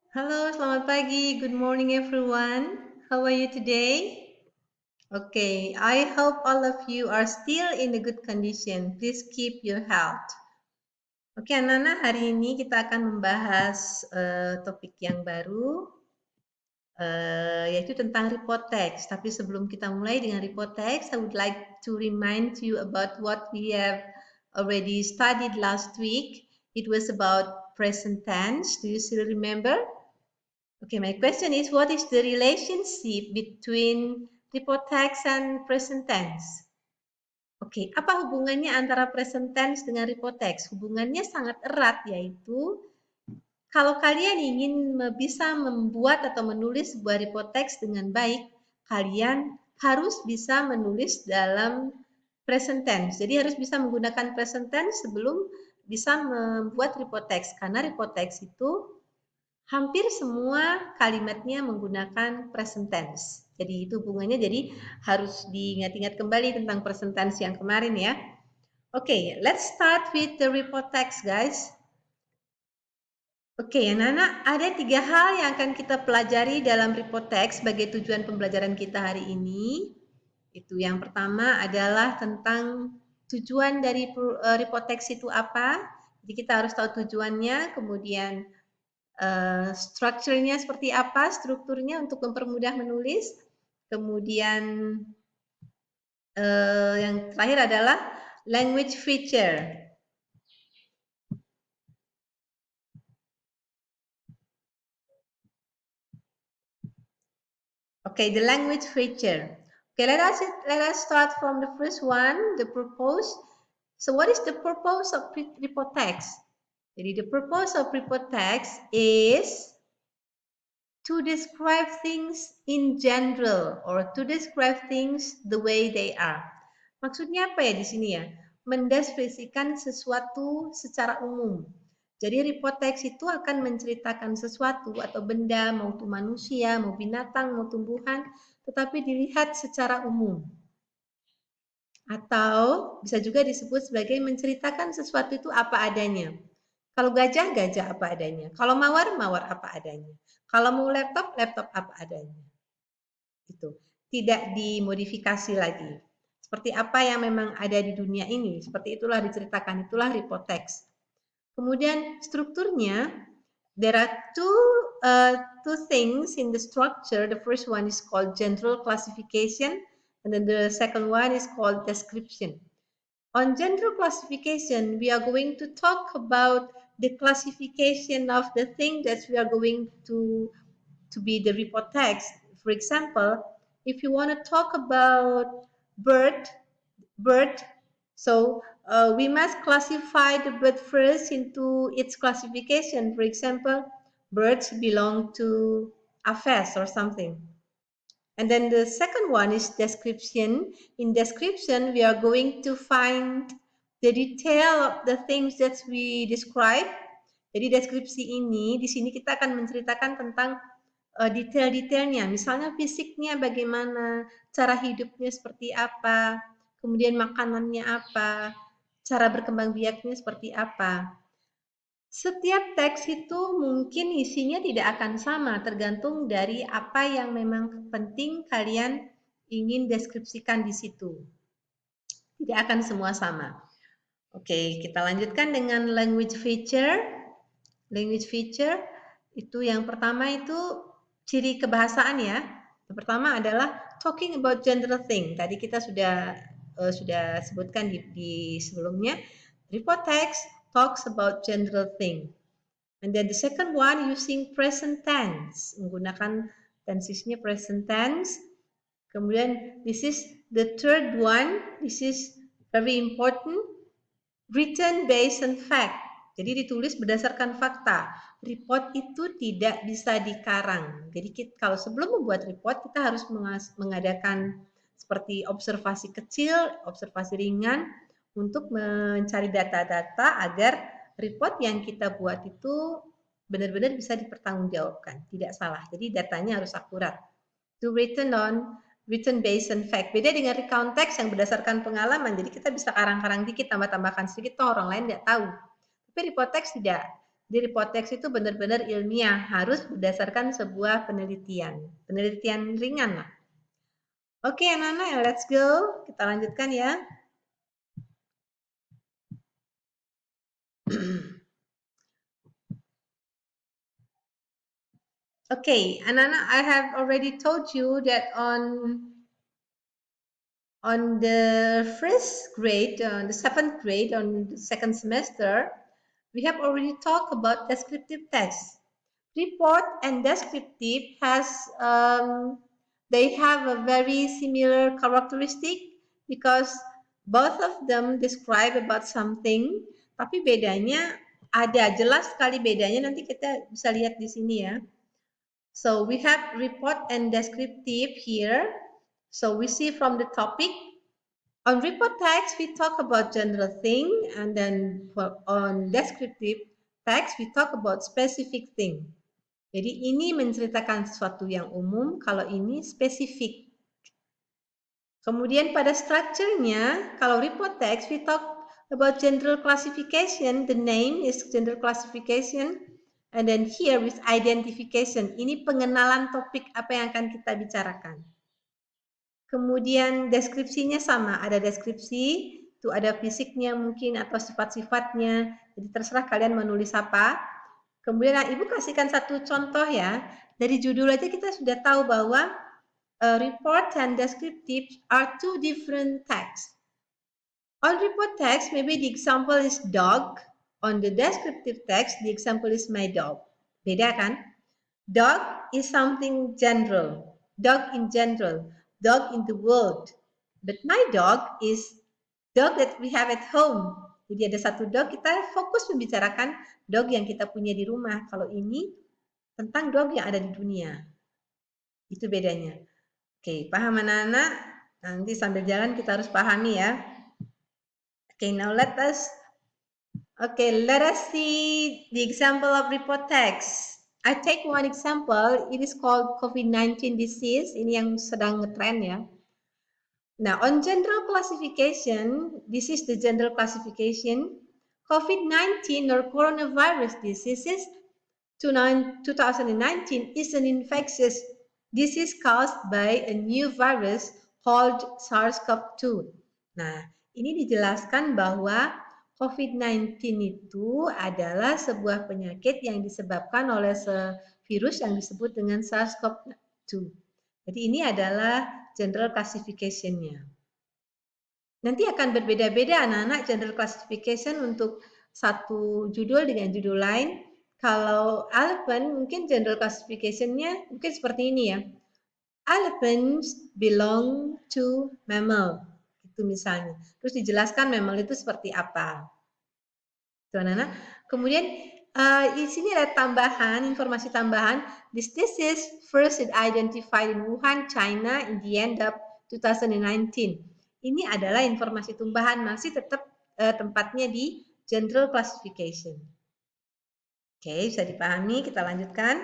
Halo, selamat pagi. Good morning, everyone. How are you today? Okay, I hope all of you are still in a good condition. Please keep your health. Oke, anak-anak, hari ini kita akan membahas topik yang baru, yaitu tentang report text. Tapi sebelum kita mulai dengan report text, I would like to remind you about what we have already studied last week. It was about present tense. Do you still remember? Okay, my question is, what is the relationship between report text and present tense? Oke, apa hubungannya antara present tense dengan report text? Hubungannya sangat erat, yaitu kalau kalian ingin bisa membuat atau menulis sebuah report text dengan baik, kalian harus bisa menulis dalam present tense. Jadi harus bisa menggunakan present tense sebelum bisa membuat report text, karena report text itu hampir semua kalimatnya menggunakan present tense. Jadi itu hubungannya, jadi harus diingat-ingat kembali tentang present tense yang kemarin ya. Oke, let's start with the report text, guys. Oke, anak-anak, ada 3 hal yang akan kita pelajari dalam report text sebagai tujuan pembelajaran kita hari ini. Itu yang pertama adalah tentang tujuan dari report text itu apa. Jadi kita harus tahu tujuannya, kemudian strukturnya seperti apa, strukturnya untuk mempermudah menulis. Kemudian yang terakhir adalah language feature. Okay, the language feature. Okay, let us start from the first one, the purpose. So what is the purpose of report text? Jadi the purpose of report text is to describe things in general or to describe things the way they are. Maksudnya apa ya di sini ya? Mendeskripsikan sesuatu secara umum. Jadi report text itu akan menceritakan sesuatu atau benda, mau itu manusia, mau binatang, mau tumbuhan, tetapi dilihat secara umum. Atau bisa juga disebut sebagai menceritakan sesuatu itu apa adanya. Kalau gajah, gajah apa adanya. Kalau mawar, mawar apa adanya. Kalau mau laptop, laptop apa adanya. Itu tidak dimodifikasi lagi. Seperti apa yang memang ada di dunia ini, seperti itulah diceritakan, itulah report text. Kemudian strukturnya, there are two things in the structure. The first one is called general classification, and then the second one is called description. On general classification, we are going to talk about the classification of the thing that we are going to be the report text. For example, if you want to talk about bird, so we must classify the bird first into its classification. For example, birds belong to Aves or something. And then the second one is description. In description, we are going to find the detail of the things that we describe. Jadi deskripsi ini, di sini kita akan menceritakan tentang detail-detailnya. Misalnya fisiknya bagaimana, cara hidupnya seperti apa, kemudian makanannya apa, cara berkembang biaknya seperti apa. Setiap teks itu mungkin isinya tidak akan sama, tergantung dari apa yang memang penting kalian ingin deskripsikan di situ. Tidak akan semua sama. Oke, kita lanjutkan dengan language feature. Language feature itu yang pertama itu ciri kebahasaan ya. Yang pertama adalah talking about general thing. Tadi kita sudah sebutkan di sebelumnya. Report text talks about general thing. And then the second one using present tense, menggunakan tensesnya present tense. Kemudian this is the third one, this is very important, written based on fact. Jadi ditulis berdasarkan fakta. Report itu tidak bisa dikarang. Jadi kalau sebelum membuat report kita harus mengadakan seperti observasi kecil, observasi ringan untuk mencari data-data agar report yang kita buat itu benar-benar bisa dipertanggungjawabkan, tidak salah. Jadi datanya harus akurat. To written based on fact. Beda dengan recount text yang berdasarkan pengalaman. Jadi kita bisa karang-karang dikit, tambah-tambahkan sedikit, toh orang lain nggak tahu. Tapi report text tidak. Jadi report text itu benar-benar ilmiah, harus berdasarkan sebuah penelitian ringan lah. Oke, anak-anak, let's go. Kita lanjutkan ya. Okay, anak-anak, I have already told you that on the first grade, the 7th grade, on the second semester, we have already talked about descriptive text. Report and descriptive they have a very similar characteristic because both of them describe about something, tapi bedanya ada, jelas sekali bedanya, nanti kita bisa lihat di sini ya. So we have report and descriptive here. So we see from the topic, on report text, we talk about general thing, and then on descriptive text, we talk about specific thing. Jadi ini menceritakan sesuatu yang umum, kalau ini spesifik. Kemudian pada strukturnya, kalau report text, we talk about general classification, the name is general classification, and then here with identification, ini pengenalan topik apa yang akan kita bicarakan. Kemudian deskripsinya sama, ada deskripsi, itu ada fisiknya mungkin atau sifat-sifatnya, jadi terserah kalian menulis apa. Kemudian Ibu kasihkan satu contoh ya, dari judul aja kita sudah tahu bahwa report and descriptive are two different texts. On report text, maybe the example is dog. On the descriptive text, the example is my dog. Beda kan? Dog is something general. Dog in general. Dog in the world. But my dog is dog that we have at home. Jadi ada satu dog, kita fokus membicarakan dog yang kita punya di rumah. Kalau ini tentang dog yang ada di dunia. Itu bedanya. Oke, paham anak-anak? Nanti sambil jalan kita harus pahami ya. Okay, now let us see the example of report text. I take one example. It is called COVID-19 disease. Ini yang sedang ngetrend ya. Now, on general classification, this is the general classification. COVID-19 or coronavirus diseases 2019 is an infectious disease caused by a new virus called SARS-CoV-2. Nah, ini dijelaskan bahwa COVID-19 itu adalah sebuah penyakit yang disebabkan oleh virus yang disebut dengan SARS-CoV-2. Jadi ini adalah general classification-nya. Nanti akan berbeda-beda anak-anak general classification untuk satu judul dengan judul lain. Kalau elephant mungkin general classification-nya mungkin seperti ini ya. Elephants belong to mammal. Itu misalnya. Terus dijelaskan mammal itu seperti apa. Tuh, anak-anak. Kemudian di sini ada tambahan, informasi tambahan. This disease first identified in Wuhan, China in the end of 2019. Ini adalah informasi tambahan, masih tetap tempatnya di general classification. Oke, bisa dipahami, kita lanjutkan.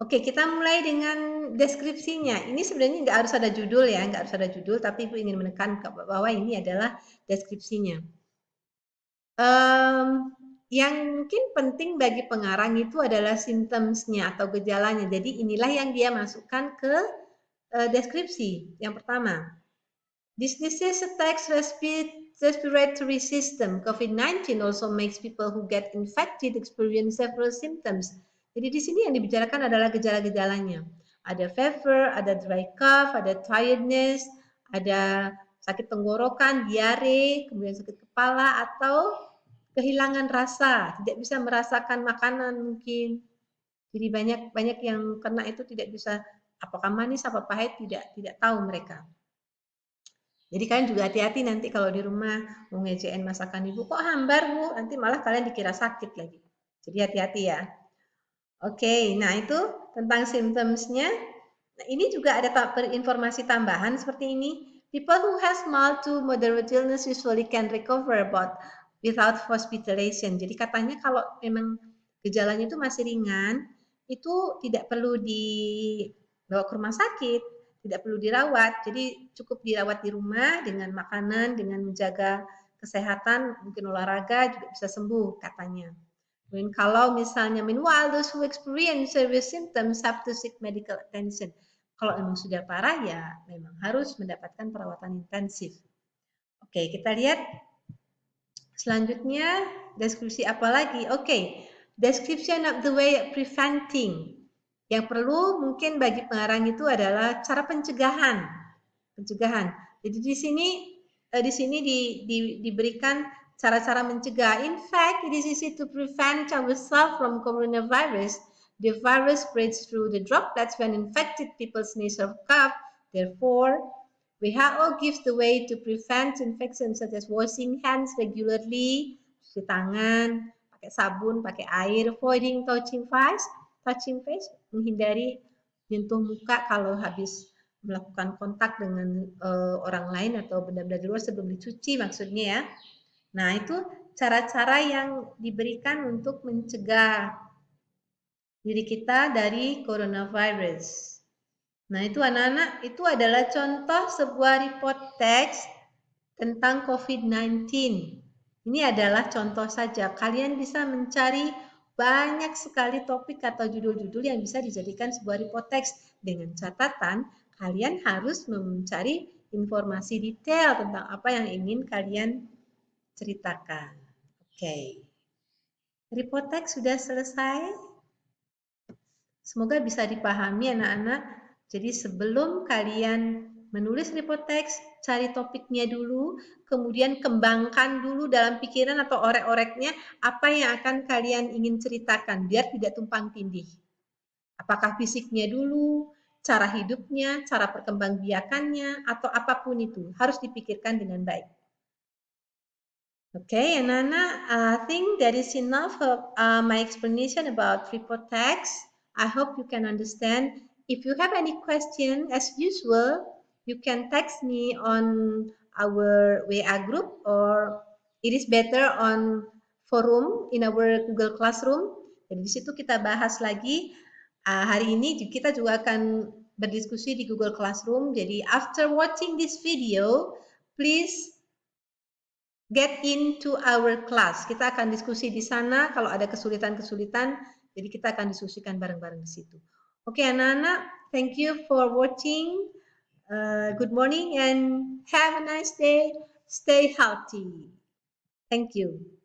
Oke, kita mulai dengan deskripsinya. Ini sebenarnya nggak harus ada judul ya, nggak harus ada judul, tapi Ibu ingin menekan bahwa ini adalah deskripsinya. Yang mungkin penting bagi pengarang itu adalah symptoms-nya atau gejalanya. Jadi inilah yang dia masukkan ke deskripsi. Yang pertama, this disease attacks respiratory system. COVID-19 also makes people who get infected experience several symptoms. Jadi di sini yang dibicarakan adalah gejala-gejalanya. Ada fever, ada dry cough, ada tiredness, ada sakit tenggorokan, diare, kemudian sakit kepala, atau kehilangan rasa, tidak bisa merasakan makanan mungkin. Jadi banyak yang kena itu tidak bisa, apakah manis, apa pahit, tidak tahu mereka. Jadi kalian juga hati-hati nanti kalau di rumah mau ngejain masakan ibu, kok hambar bu, nanti malah kalian dikira sakit lagi. Jadi hati-hati ya. Oke, nah itu tentang symptoms-nya. Nah, ini juga ada informasi tambahan seperti ini. People who has mild to moderate illness usually can recover without hospitalization. Jadi katanya kalau memang gejalanya itu masih ringan, itu tidak perlu dibawa ke rumah sakit, tidak perlu dirawat. Jadi cukup dirawat di rumah dengan makanan, dengan menjaga kesehatan, mungkin olahraga juga bisa sembuh katanya. Kemudian kalau misalnya meanwhile those who experience serious symptoms have to seek medical attention. Kalau memang sudah parah ya memang harus mendapatkan perawatan intensif. Oke, kita lihat selanjutnya deskripsi apa lagi? Oke, description of the way of preventing. Yang perlu mungkin bagi pengarang itu adalah cara pencegahan. Pencegahan. Jadi di sini diberikan cara-cara mencegah. In fact, it is easy to prevent ourselves from coronavirus. The virus spreads through the droplets when infected people sneeze or cough. Therefore, WHO gives the way to prevent infection such as washing hands regularly, cuci tangan, pakai sabun, pakai air, avoiding touching face, menghindari menyentuh muka kalau habis melakukan kontak dengan orang lain atau benda-benda di luar sebelum dicuci maksudnya ya. Nah, itu cara-cara yang diberikan untuk mencegah diri kita dari coronavirus. Nah, itu anak-anak, itu adalah contoh sebuah report teks tentang COVID-19. Ini adalah contoh saja. Kalian bisa mencari banyak sekali topik atau judul-judul yang bisa dijadikan sebuah report teks dengan catatan kalian harus mencari informasi detail tentang apa yang ingin kalian ceritakan. Oke. Report teks sudah selesai. Semoga bisa dipahami anak-anak. Jadi sebelum kalian menulis report teks, cari topiknya dulu, kemudian kembangkan dulu dalam pikiran atau orek-oreknya apa yang akan kalian ingin ceritakan biar tidak tumpang tindih. Apakah fisiknya dulu, cara hidupnya, cara perkembangbiakannya, atau apapun itu harus dipikirkan dengan baik. Okay, anak-anak, I think that is enough of my explanation about report text. I hope you can understand. If you have any question, as usual, you can text me on our WA group or it is better on forum in our Google Classroom. Jadi di situ kita bahas lagi. Hari ini kita juga akan berdiskusi di Google Classroom. Jadi after watching this video, please get into our class. Kita akan diskusi di sana kalau ada kesulitan-kesulitan. Jadi kita akan diskusikan bareng-bareng di situ. Oke, anak-anak, thank you for watching. Good morning and have a nice day. Stay healthy. Thank you.